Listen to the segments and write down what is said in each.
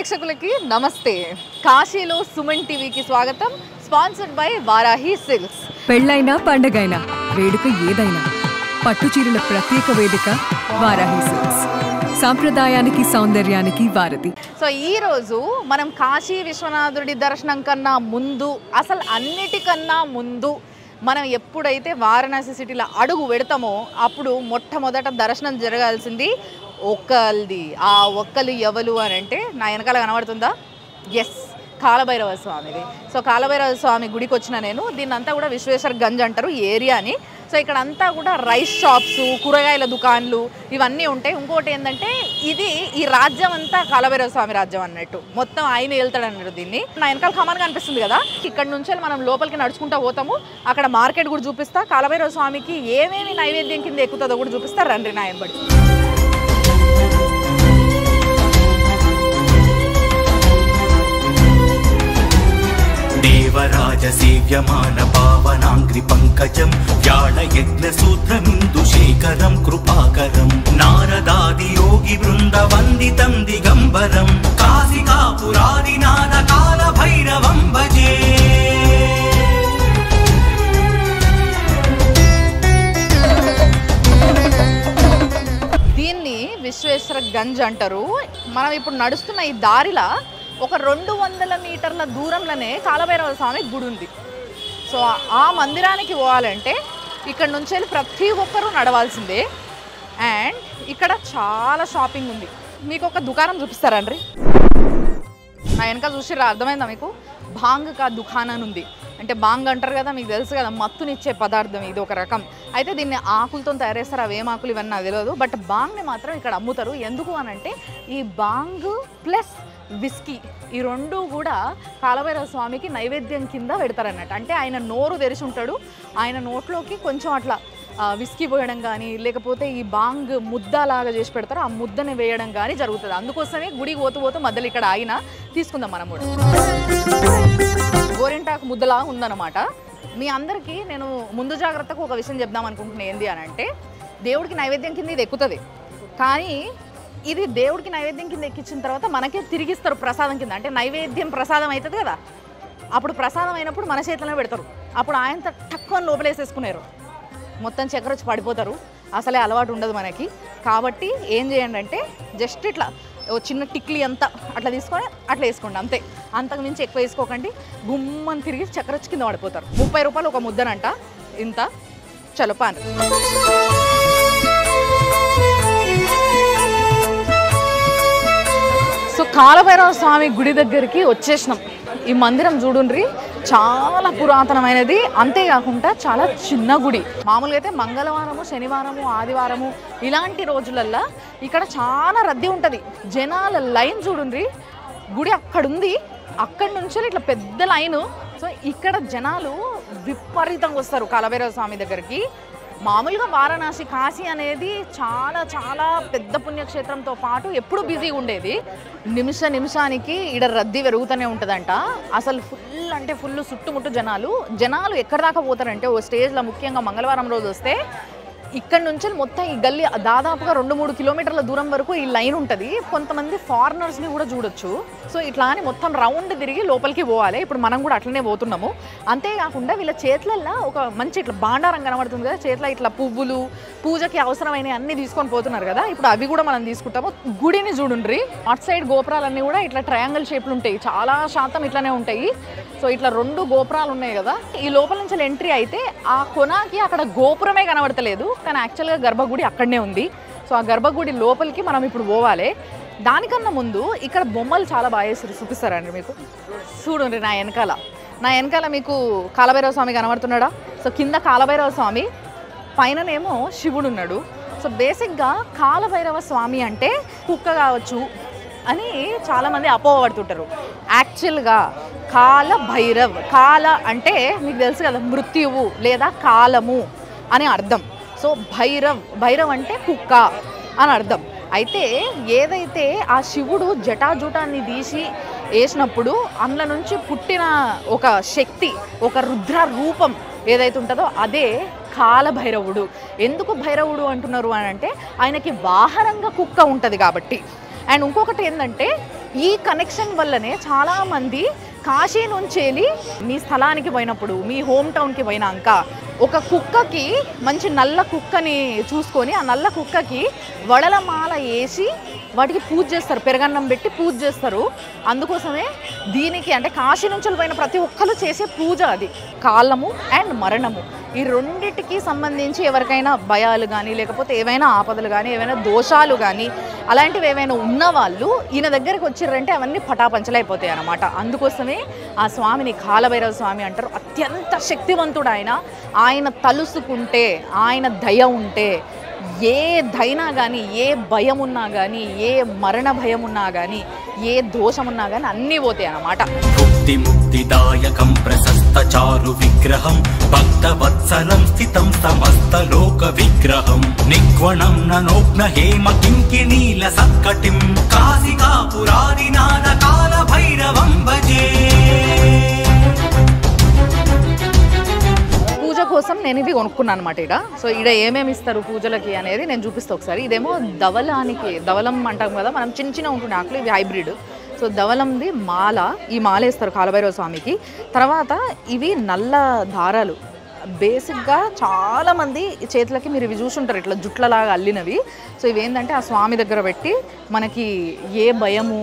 ప్రేక్షకులకి నమస్తే. కాశీలో సుమన్ టీవీకి స్వాగతం. Sponsored by Varahi silks. పెళ్ళైనా పండగైనా వేడుక ఏదైనా పట్టు చీరల ప్రత్యేక వేదిక వారాహి సిల్క్స్. సాంప్రదాయానికి సౌందర్యానికి వారధి. సో ఈ రోజు మనం కాశీ విశ్వనాథుడి దర్శనం కన్నా ముందు, అసలు అన్నిటికన్నా ముందు మనం ఎప్పుడైతే వారణాసి సిటీలో అడుగు పెడతామో అప్పుడు మొట్టమొదట దర్శనం జరగాల్సింది ఒక్కల్ది. ఆ ఒక్కలు ఎవరు అని అంటే నా వెనకాల కనబడుతుందా? ఎస్, కాలభైరవ స్వామిది. సో కాలభైరవ స్వామి గుడికి వచ్చిన నేను. దీన్ని అంతా కూడా విశ్వేశ్వర గంజ్ అంటారు ఈ ఏరియాని. సో ఇక్కడ అంతా కూడా రైస్ షాప్స్, కూరగాయల దుకాన్లు ఇవన్నీ ఉంటాయి. ఇంకోటి ఏంటంటే ఇది ఈ రాజ్యం అంతా కాలభైరవ స్వామి రాజ్యం అన్నట్టు, మొత్తం ఆయన వెళ్తాడు అన్నట్టు. దీన్ని నా వెనకాల కమాన్ కనిపిస్తుంది కదా, ఇక్కడ నుంచి మనం లోపలికి నడుచుకుంటూ పోతాము. అక్కడ మార్కెట్ కూడా చూపిస్తా, కాలభైరవ స్వామికి ఏమేమి నైవేద్యం కింద ఎక్కుతుందో కూడా చూపిస్తా. రండి నా వెనబడి. దేవరాజసేవ్యమాన పావనాంగ్రి పంకజం వ్యాళయజ్ఞ సూత్రమిందుశేఖరం కృపాకరం నారదాది యోగి బృంద వందితం దిగంబరం కాశికాపురాదినాథ కాల భైరవం భజే. దీన్ని విశ్వేశ్వర గంజ్ అంటారు. మనం ఇప్పుడు నడుస్తున్న ఈ దారిలా ఒక 200 మీటర్ల దూరంలోనే కాలభైరవ స్వామి గుడి ఉంది. సో ఆ మందిరానికి పోవాలంటే ఇక్కడ నుంచి వెళ్ళి ప్రతి ఒక్కరూ నడవాల్సిందే. అండ్ ఇక్కడ చాలా షాపింగ్ ఉంది. మీకు ఒక దుకాణం చూపిస్తారండి. నా వెనక చూసి అర్థమైందా మీకు? భాంగ్ కా దుకాణం ఉంది. అంటే బాంగ్ అంటారు కదా, మీకు తెలుసు కదా, మత్తునిచ్చే పదార్థం ఇది ఒక రకం. అయితే దీన్ని ఆకులతో తయారు చేస్తారు. అవేం ఆకులు ఇవన్నీ నాకు తెలియదు, బట్ బాంగ్ని మాత్రం ఇక్కడ అమ్ముతారు. ఎందుకు అనంటే ఈ బాంగ్ ప్లస్ విస్కీ ఈ రెండు కూడా కాలభైరవ స్వామికి నైవేద్యం కింద పెడతారన్నట్టు. అంటే ఆయన నోరు తెరిచి ఉంటాడు, ఆయన నోట్లోకి కొంచెం అట్లా విస్కీ పోయడం కానీ, లేకపోతే ఈ బాంగ్ ముద్దలాగా చేసి పెడతారు, ఆ ముద్దని వేయడం కానీ జరుగుతుంది. అందుకోసమే గుడికి పోతూ మధ్యలో ఇక్కడ ఆయన తీసుకుందాం మనం కూడా. గోరింటాకు ముద్దలా ఉందన్నమాట. మీ అందరికీ నేను ముందు జాగ్రత్తకు ఒక విషయం చెప్దాం అనుకుంటున్నాను. ఏంది అని అంటే, దేవుడికి నైవేద్యం కింద ఇది ఎక్కుతుంది, కానీ ఇది దేవుడికి నైవేద్యం కింద ఎక్కించిన తర్వాత మనకే తిరిగిస్తారు ప్రసాదం కింద. అంటే నైవేద్యం ప్రసాదం అవుతుంది కదా, అప్పుడు ప్రసాదం అయినప్పుడు మన చేతిలోనే పెడతారు. అప్పుడు ఆయన తక్కువ లోపలేసేసుకున్నారు, మొత్తం చక్కెర వచ్చి పడిపోతారు. అసలే అలవాటు ఉండదు మనకి. కాబట్టి ఏం చేయండి అంటే, జస్ట్ ఇట్లా చిన్న టిక్లీ అంతా అట్లా తీసుకొని అట్లా వేసుకోండి అంతే. అంతకు మించి ఎక్కువ వేసుకోకండి, గుమ్మని తిరిగి చక్కెర వచ్చి కింద పడిపోతారు. 30 రూపాయలు ఒక ముద్దనంట, ఇంత చలపాను. సో కాలభైరవ స్వామి గుడి దగ్గరికి వచ్చేసినాం. ఈ మందిరం చూడుండ్రి, చాలా పురాతనమైనది. అంతేకాకుండా చాలా చిన్న గుడి. మామూలుగా అయితే మంగళవారము, శనివారము, ఆదివారము ఇలాంటి రోజులల్లో ఇక్కడ చాలా రద్దీ ఉంటుంది. జనాల లైన్ చూడుండ్రి. గుడి అక్కడుంది, అక్కడి నుంచి ఇట్లా పెద్ద లైను. సో ఇక్కడ జనాలు విపరీతంగా వస్తారు కాలభైరవ స్వామి దగ్గరికి. మామూలుగా వారణాసి, కాశీ అనేది చాలా చాలా పెద్ద పుణ్యక్షేత్రంతో పాటు ఎప్పుడు బిజీగా ఉండేది. నిమిషానికి ఇక్కడ రద్దీ పెరుగుతూనే ఉంటుందంట. అసలు ఫుల్ అంటే ఫుల్ చుట్టుముట్టు జనాలు ఎక్కడ దాకా పోతారంటే, ఓ స్టేజ్లో ముఖ్యంగా మంగళవారం రోజు వస్తే ఇక్కడ నుంచి మొత్తం ఈ గల్లీ దాదాపుగా 2-3 కిలోమీటర్ల దూరం వరకు ఈ లైన్ ఉంటుంది. కొంతమంది ఫారినర్స్ని కూడా చూడొచ్చు. సో ఇట్లా అని మొత్తం రౌండ్ తిరిగి లోపలికి పోవాలి. ఇప్పుడు మనం కూడా అట్లనే పోతున్నాము. అంతేకాకుండా వీళ్ళ చేతులల్లో ఒక మంచి ఇట్లా బాండారం కనబడుతుంది కదా, చేతిలో ఇట్లా పువ్వులు, పూజకి అవసరమైనవి అన్నీ తీసుకొని పోతున్నారు కదా, ఇప్పుడు అవి కూడా మనం తీసుకుంటాము. గుడిని చూడుండ్రి, అటు సైడ్ గోపురాలన్నీ కూడా ఇట్లా ట్రయాంగిల్ షేప్లు ఉంటాయి, చాలా శాతం ఇట్లానే ఉంటాయి. సో ఇట్లా 2 గోపురాలు ఉన్నాయి కదా. ఈ లోపల నుంచి ఎంట్రీ అయితే ఆ కొనాకి అక్కడ గోపురమే కనబడతలేదు, కానీ యాక్చువల్గా గర్భగుడి అక్కడనే ఉంది. సో ఆ గర్భగుడి లోపలికి మనం ఇప్పుడు పోవాలి. దానికన్నా ముందు ఇక్కడ బొమ్మలు చాలా బాగా వేసి చూపిస్తారండి మీకు. చూడండి నా వెనకాల మీకు కాలభైరవ స్వామి కనబడుతున్నాడా? సో కింద కాలభైరవ స్వామి, పైననేమో శివుడు ఉన్నాడు. సో బేసిక్గా కాలభైరవ స్వామి అంటే కుక్క కావచ్చు అని చాలామంది అపోహపడుతుంటారు. యాక్చువల్గా కాలభైరవ్, కాల అంటే మీకు తెలుసు కదా, మృత్యువు లేదా కాలము అని అర్థం. సో భైరవ్ అంటే కుక్క అని అర్థం. అయితే ఏదైతే ఆ శివుడు జటాజూటాన్ని తీసి వేసినప్పుడు అందులో నుంచి పుట్టిన ఒక శక్తి, ఒక రుద్ర రూపం ఏదైతే ఉంటుందో అదే కాలభైరవుడు. ఎందుకు భైరవుడు అంటున్నారు అని అంటే, ఆయనకి వాహనంగా కుక్క ఉంటుంది కాబట్టి. అండ్ ఇంకొకటి ఏంటంటే ఈ కనెక్షన్ వల్లనే చాలామంది కాశీ నుంచి వెళ్ళి మీ స్థలానికి పోయినప్పుడు, మీ హోమ్ టౌన్కి పోయినాక ఒక కుక్కకి, మంచి నల్ల కుక్కని చూసుకొని ఆ నల్ల కుక్కకి వడల మాల వేసి వాటికి పూజ చేస్తారు, పెరగన్నం పెట్టి పూజ చేస్తారు. అందుకోసమే దీనికి అంటే కాశీ నుంచి పోయిన ప్రతి ఒక్కరు చేసే పూజ అది. కాలము అండ్ మరణము ఈ రెండిటికి సంబంధించి ఎవరికైనా భయాలు కానీ, లేకపోతే ఏవైనా ఆపదలు కానీ, ఏవైనా దోషాలు కానీ అలాంటివి ఏవైనా ఉన్నవాళ్ళు ఈయన దగ్గరికి వచ్చిర్రంటే అవన్నీ పటాపంచలైపోతాయి అన్నమాట. అందుకోసమే ఆ స్వామిని కాలభైరవ స్వామి అంటారు. అత్యంత శక్తివంతుడు ఆయన. ఆయన తలుసుకుంటే, ఆయన దయ ఉంటే ఏ దైనా కానీ, ఏ భయం ఉన్నా కానీ, ఏ మరణ భయం ఉన్నా కానీ, ఏ దోషం ఉన్నా కానీ అన్నీ పోతాయి అన్నమాట. ముక్తి ముక్తిదాయకం ప్రశస్త చారు విగ్రహం భక్తవత్సలం స్థితం సమస్త లోక విగ్రహం నిగ్వణం ననోగ్న హేమ కింకిణీల సత్కటిం కాశికా పురాదినాద కాల భైరవం భజే. పూజ కోసం నేను ఇవి కొనుక్కున్నాను అనమాట. ఇక్కడ సో ఇక్కడ ఏమేమి ఇస్తారు పూజలకి అనేది నేను చూపిస్తాను ఒకసారి. ఇదేమో ధవలం అంటాం కదా మనం, చిన్న చిన్న ఉంటుండే ఆకులు, ఇవి హైబ్రిడ్. సో ధవలంది మాల, ఈ మాల వేస్తారు కాలభైరవ స్వామికి. తర్వాత ఇవి నల్ల దారాలు, బేసిక్గా చాలామంది చేతులకి మీరు ఇవి చూసుంటారు ఇట్లా జుట్లలాగా అల్లినవి. సో ఇవేంటంటే ఆ స్వామి దగ్గర పెట్టి మనకి ఏ భయము,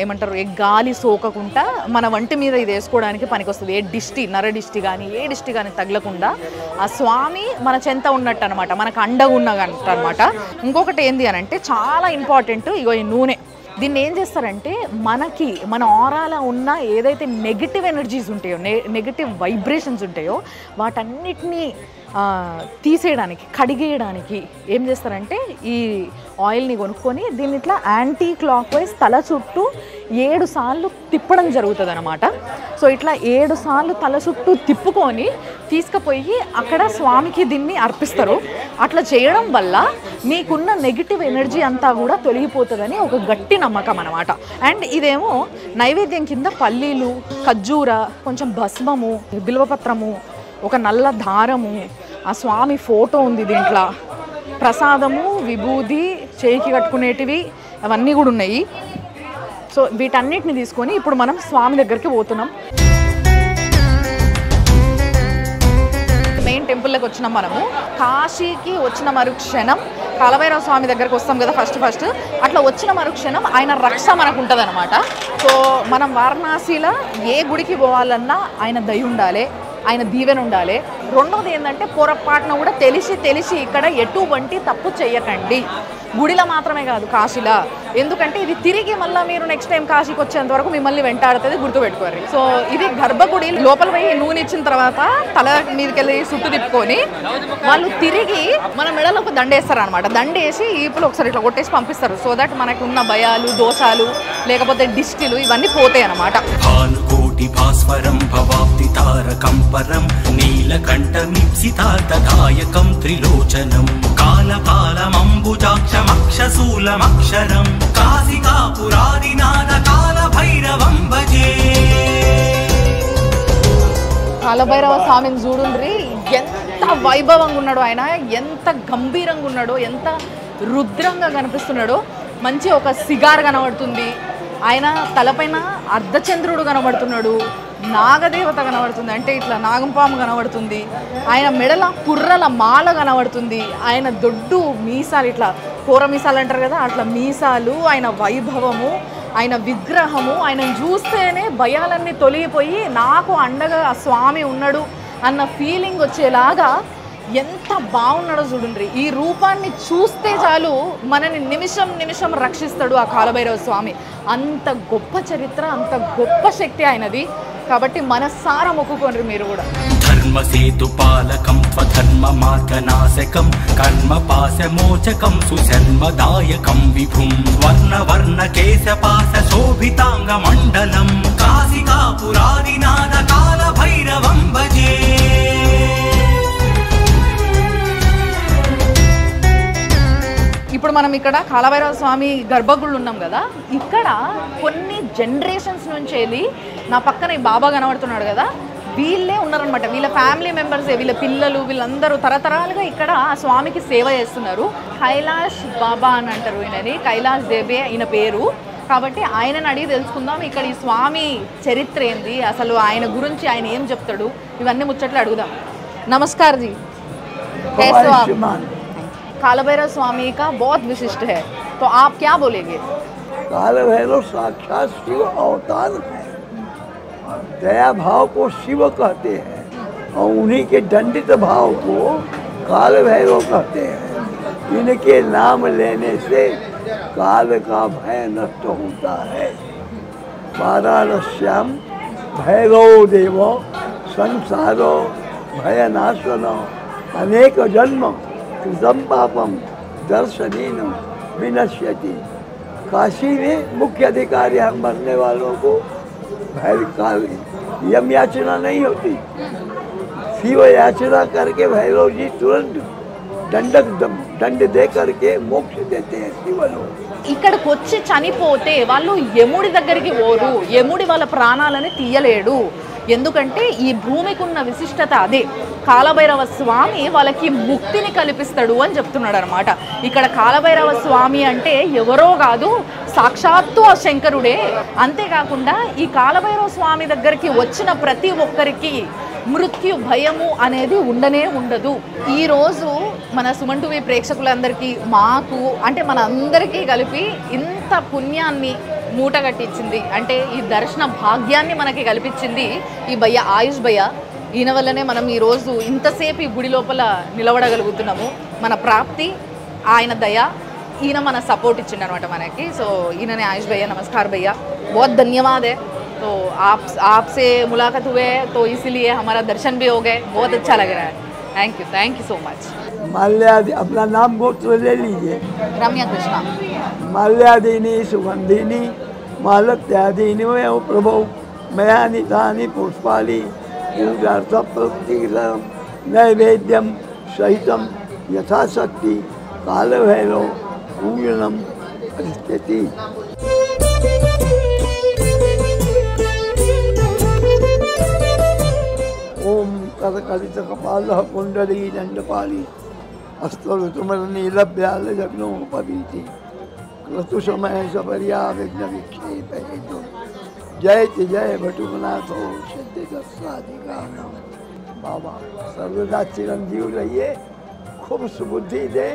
ఏమంటారు, ఏ గాలి సోకకుండా మన వంటి మీద ఇది వేసుకోవడానికి పనికొస్తుంది. ఏ దిష్టి, నరదిష్టి కానీ ఏ దిష్టి కానీ తగలకుండా ఆ స్వామి మన చెంత ఉన్నట్టు అనమాట, మనకు అండగా ఉన్నట్టు అనమాట. ఇంకొకటి ఏంది అని అంటే చాలా ఇంపార్టెంట్, ఇగో ఈ నూనె. దీన్ని ఏం చేస్తారంటే మన ఆరాలో ఉన్న ఏదైతే నెగిటివ్ ఎనర్జీస్ ఉంటాయో, నెగిటివ్ వైబ్రేషన్స్ ఉంటాయో వాటన్నిటినీ తీసేయడానికి, కడిగేయడానికి ఏం చేస్తారంటే ఈ ఆయిల్ని కొనుక్కొని దీన్ని ఇట్లా యాంటీ క్లాక్ వైజ్ తల చుట్టూ 7 సార్లు తిప్పడం జరుగుతుంది అనమాట. సో ఇట్లా 7 సార్లు తల చుట్టూ తిప్పుకొని తీసుకుపోయి అక్కడ స్వామికి దీన్ని అర్పిస్తారు. అట్లా చేయడం వల్ల మీకున్న నెగిటివ్ ఎనర్జీ అంతా కూడా తొలగిపోతుందని ఒక గట్టి నమ్మకం అనమాట. అండ్ ఇదేమో నైవేద్యం కింద పల్లీలు, ఖర్జూర, కొంచెం భస్మము, బిల్వపత్రము, ఒక నల్ల దారము, ఆ స్వామి ఫోటో ఉంది దీంట్లో, ప్రసాదము, విభూది, చేయికి కట్టుకునేటివి అవన్నీ కూడా ఉన్నాయి. సో వీటన్నిటిని తీసుకొని ఇప్పుడు మనం స్వామి దగ్గరికి పోతున్నాం. మెయిన్ టెంపుల్లోకి వచ్చినాం మనము. కాశీకి వచ్చిన మరుక్షణం కాలభైరవ స్వామి దగ్గరకు వస్తాం కదా ఫస్ట్. అట్లా వచ్చిన మరుక్షణం ఆయన రక్ష మనకు ఉంటుంది అనమాట. సో మనం వారణాసిలో ఏ గుడికి పోవాలన్నా ఆయన దయ ఉండాలి, ఆయన దీవెన ఉండాలి. రెండోది ఏంటంటే పొరపాటున కూడా తెలిసి ఇక్కడ ఎటువంటి తప్పు చేయకండి. గుడిలో మాత్రమే కాదు, కాశీలో. ఎందుకంటే ఇది తిరిగి మళ్ళీ మీరు నెక్స్ట్ టైం కాశీకి వచ్చేంత వరకు మిమ్మల్ని వెంటాడుతుంది, గుర్తుపెట్టుకోరు. సో ఇది గర్భగుడి లోపల పోయి నూనె ఇచ్చిన తర్వాత తల మీదకి వెళ్ళి చుట్టూ తిప్పుకొని వాళ్ళు తిరిగి మన మెడలో ఒక దండేస్తారు అనమాట. దండేసి ఈపులు ఒకసారి ఇట్లా కొట్టేసి పంపిస్తారు. సో దట్ మనకు ఉన్న భయాలు, దోషాలు, లేకపోతే దిష్టిలు ఇవన్నీ పోతాయి అనమాట. భాస్వరం భవాప్తి తారకం పరం నీలకంఠమిప్సితార్థదాయకం త్రిలోచనం కాలకాలమంబుజాక్షమక్షశూలమక్షరం కాశికా పురాదినాద కాల భైరవం భజే. కాలభైరవ స్వామిని చూడుండ్రి, ఎంత వైభవంగా ఉన్నాడో ఆయన, ఎంత గంభీరంగా ఉన్నాడో, ఎంత రుద్రంగా కనిపిస్తున్నాడో. మంచి ఒక సిగార్ కనబడుతుంది, ఆయన తలపైన అర్ధచంద్రుడు కనబడుతున్నాడు, నాగదేవత కనబడుతుంది, అంటే ఇట్లా నాగంపాము కనబడుతుంది, ఆయన మెడల కుర్రల మాల కనబడుతుంది, ఆయన దొడ్డు మీసాలు, ఇట్లా కూర మీసాలు అంటారు కదా అట్లా మీసాలు, ఆయన వైభవము, ఆయన విగ్రహము, ఆయనను చూస్తేనే భయాలన్నీ తొలగిపోయి నాకు అండగా ఆ స్వామి ఉన్నాడు అన్న ఫీలింగ్ వచ్చేలాగా ఎంత బాగున్నాడో చూడండి. ఈ రూపాన్ని చూస్తే చాలు మనని నిమిషం రక్షిస్తాడు ఆ కాలభైరవ స్వామి. అంత గొప్ప చరిత్ర, అంత గొప్ప శక్తి ఆయనది. కాబట్టి మనసారా మొక్కుకోండి మీరు కూడా. ధర్మసేతు పాలకం స్వధర్మ మార్గనాశకం కర్మపాశమోచకం సుశర్మదాయకం విభుం వర్ణ కేశపాశ శోభితాంగ మండలం కాశికా పురాదినాద కాల భైరవం భజే. ఇప్పుడు మనం ఇక్కడ కాలభైరవ స్వామి గర్భగుళ్ళు ఉన్నాం కదా, ఇక్కడ కొన్ని జనరేషన్స్ నుంచి వెళ్ళి నా పక్కన ఈ బాబా కనబడుతున్నాడు కదా, వీళ్ళే ఉన్నారనమాట, వీళ్ళ ఫ్యామిలీ మెంబర్సే, వీళ్ళ పిల్లలు వీళ్ళందరూ తరతరాలుగా ఇక్కడ ఆ స్వామికి సేవ చేస్తున్నారు. కైలాష్ బాబా అని అంటారు ఈయనని, కైలాష్ దేబే ఈయన పేరు. కాబట్టి ఆయనని అడిగి తెలుసుకుందాం ఇక్కడ ఈ స్వామి చరిత్ర ఏంది, అసలు ఆయన గురించి ఆయన ఏం చెప్తాడు, ఇవన్నీ ముచ్చట్లు అడుగుదాం. నమస్कार जी, कैसे हो आप? काल भैरव स्वामी का बहुत विशिष्ट है, तो आप क्या बोलेंगे? काल भैरव साक्षात शिव अवतार है, दया भाव को शिव कहते हैं और उन्हीं के दंडित भाव को काल भैरव कहते हैं। इनके नाम लेने से काल का भय नष्ट होता है। वाराणस्याम भैरव देव संसारो भयनाशन अनेक जन्म कृतम पापम दर्शनेन विनश्यति। काशी में मुख्य अधिकारी हम मरने वालों को यम याचना नहीं होती, शिव याचना करके भैरव जी तुरंत दंड दे करके मोक्ष देते हैं शिव लोग। ఇక్కడికి వచ్చి చనిపోతే వాళ్ళు యముడి దగ్గరికి పోరు, యముడి వాళ్ళ ప్రాణాలని తీయలేడు. ఎందుకంటే ఈ భూమికి ఉన్న విశిష్టత అదే. కాలభైరవ స్వామి వాళ్ళకి ముక్తిని కల్పిస్తాడు అని చెప్తున్నాడు అనమాట. ఇక్కడ కాలభైరవ స్వామి అంటే ఎవరో కాదు, సాక్షాత్తు ఆ శంకరుడే. అంతేకాకుండా ఈ కాలభైరవ స్వామి దగ్గరికి వచ్చిన ప్రతి ఒక్కరికి మృత్యు భయము అనేది ఉండనే ఉండదు. ఈరోజు మన సుమన్ టీవీ ప్రేక్షకులందరికీ, మాకు అంటే మన అందరికీ కలిపి ఇంత పుణ్యాన్ని మూటగట్టించింది, అంటే ఈ దర్శన భాగ్యాన్ని మనకి కల్పించింది ఈ భయ్య, ఆయుష్ భయ్య. ఈయన వల్లనే మనం ఈరోజు ఇంతసేపు ఈ గుడి లోపల నిలబడగలుగుతున్నాము. మన ప్రాప్తి ఆయన దయ, ఈయన మన సపోర్ట్ ఇచ్చిండు అనమాట మనకి. సో ఈయననే ఆయుష్ భయ్య. నమస్कार भैया, बहुत धन्यवाद है। तो आपसे मुलाकात हुए तो इसीलिए हमारा दर्शन भी हो गए, बहुत अच्छा लग रहा है। Thank you so much. माल्यादि अपना नाम गोत्र ले लीजिए। रम्या कृष्णा। माल्यादीनी सुगंधिनी मालत्यादीनि वयं प्रभो मयानि तानि पुष्पाणि पूजार्थ प्रतिग्रहं नैवेद्यं सहितं यथाशक्ति कालभैरव पूजनम् अधिष्ठति। ओम करकलित कपालः कुंडली दंडपाली अस्तरुतुमरनीलभ्यालजग्नोपवीति क्रतुसमय सपर्या विघ्न विक्षेप हेतु जयति जय भटुकनाथो सिद्धिदस्ताधिकारणं। बाबा सर्वदा चिरंजीव रहिए, खूब सुबुद्धि दे,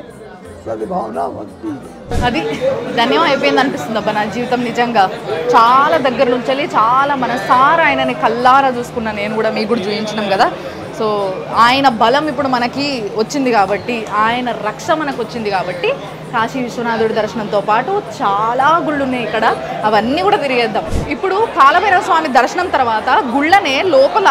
సద్భావన భక్తి. అది ధన్యం అయిపోయింది అనిపిస్తుంది అబ్బా నా జీవితం. నిజంగా చాలా దగ్గర నుంచి వెళ్ళి చాలా మనసారా ఆయనని కల్లారా చూసుకున్నాను నేను కూడా, మీకు కూడా చూపించినాం కదా. సో ఆయన బలం ఇప్పుడు మనకి వచ్చింది కాబట్టి, ఆయన రక్ష మనకు వచ్చింది కాబట్టి కాశీ విశ్వనాథుడి దర్శనంతో పాటు చాలా గుళ్ళు ఉన్నాయి ఇక్కడ, అవన్నీ కూడా తిరిగేద్దాం. ఇప్పుడు కాలభైరవ స్వామి దర్శనం తర్వాత గుళ్ళనే లోపల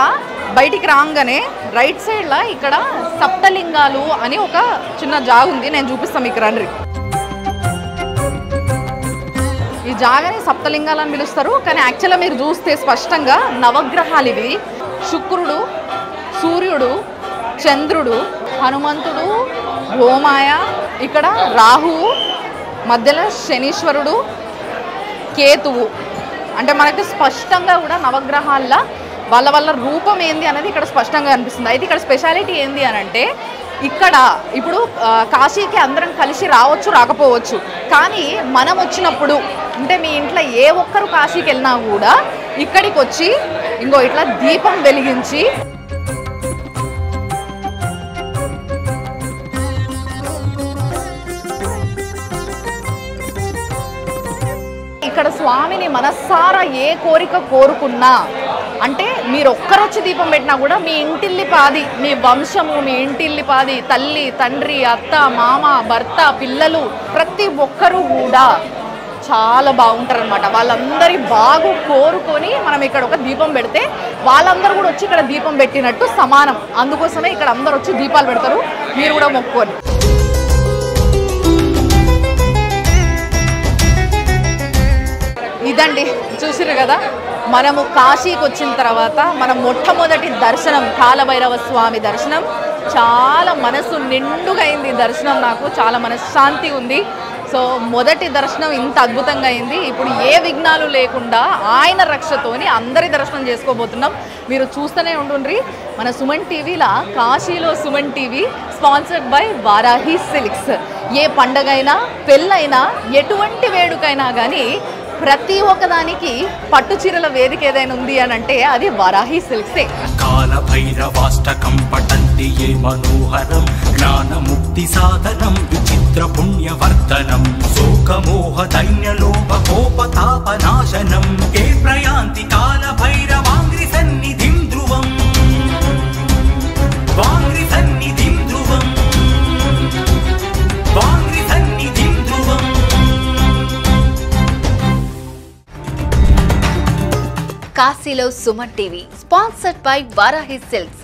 బయటికి రాగానే రైట్ సైడ్లో ఇక్కడ సప్తలింగాలు అని ఒక చిన్న జాగ ఉంది, నేను చూపిస్తాను మీకు రండి. ఈ జాగని సప్తలింగాలని పిలుస్తారు, కానీ యాక్చువల్గా మీరు చూస్తే స్పష్టంగా నవగ్రహాలు ఇవి. శుక్రుడు, సూర్యుడు, చంద్రుడు, హనుమంతుడు, గోమాయ, ఇక్కడ రాహువు, మధ్యలో శనీశ్వరుడు, కేతువు. అంటే మనకి స్పష్టంగా కూడా నవగ్రహాల్లో వాళ్ళ రూపం ఏంది అనేది ఇక్కడ స్పష్టంగా కనిపిస్తుంది. అయితే ఇక్కడ స్పెషాలిటీ ఏంది అని అంటే, ఇక్కడ ఇప్పుడు కాశీకి అందరం కలిసి రావచ్చు రాకపోవచ్చు, కానీ మనం వచ్చినప్పుడు అంటే మీ ఇంట్లో ఏ ఒక్కరు కాశీకి వెళ్ళినా కూడా ఇక్కడికి వచ్చి ఇంకో ఇట్లా దీపం వెలిగించి ఇక్కడ స్వామిని మనస్సారా ఏ కోరిక కోరుకున్నా, అంటే మీరు ఒక్కరొచ్చి దీపం పెట్టినా కూడా మీ ఇంటిల్లిపాది, మీ వంశము, మీ ఇంటిల్లిపాది, తల్లి, తండ్రి, అత్త, మామ, భర్త, పిల్లలు, ప్రతి ఒక్కరూ కూడా చాలా బాగుంటారు అనమాట. వాళ్ళందరి బాగు కోరుకొని మనం ఇక్కడ ఒక దీపం పెడితే వాళ్ళందరూ కూడా వచ్చి ఇక్కడ దీపం పెట్టినట్టు సమానం. అందుకోసమే ఇక్కడ అందరూ వచ్చి దీపాలు పెడతారు, మీరు కూడా మొక్కుకొని. ఇదండి చూసిరు కదా, మనము కాశీకి వచ్చిన తర్వాత మనం మొట్టమొదటి దర్శనం కాలభైరవ స్వామి దర్శనం. చాలా మనసు నిండుగా అయింది దర్శనం, నాకు చాలా మనశ్శాంతి ఉంది. సో మొదటి దర్శనం ఇంత అద్భుతంగా అయింది. ఇప్పుడు ఏ విఘ్నాలు లేకుండా ఆయన రక్షతోని అందరి దర్శనం చేసుకోబోతున్నాం. మీరు చూస్తూనే ఉండుండ్రి మన సుమన్ టీవీలా కాశీలో Suman TV sponsored by Varahi silks. ఏ పండగైనా పెళ్ళైనా ఎటువంటి వేడుకైనా కానీ ప్రతి ఒక్కదానికి పట్టు చీరల వేదిక ఏదైనా ఉంది అని అంటే అది వారాహి సిల్క్సే. కాల భైరవాష్టకం పఠంతి ఏ మనోహరం జ్ఞానముక్తి సాధనం విచిత్ర పుణ్యవర్ధనం శోకమోహ దైన్యలోభ కోపతాపనాశనం ఏ ప్రయాంతి కాల భైరవాంగ్రి సన్నిధిం ధ్రువం వాంగ్రి సన్నిధిం ధ్రువం వాంగ్రి సన్నిధిం ధ్రువం. కాశీలో Suman TV sponsored by Varahi silks.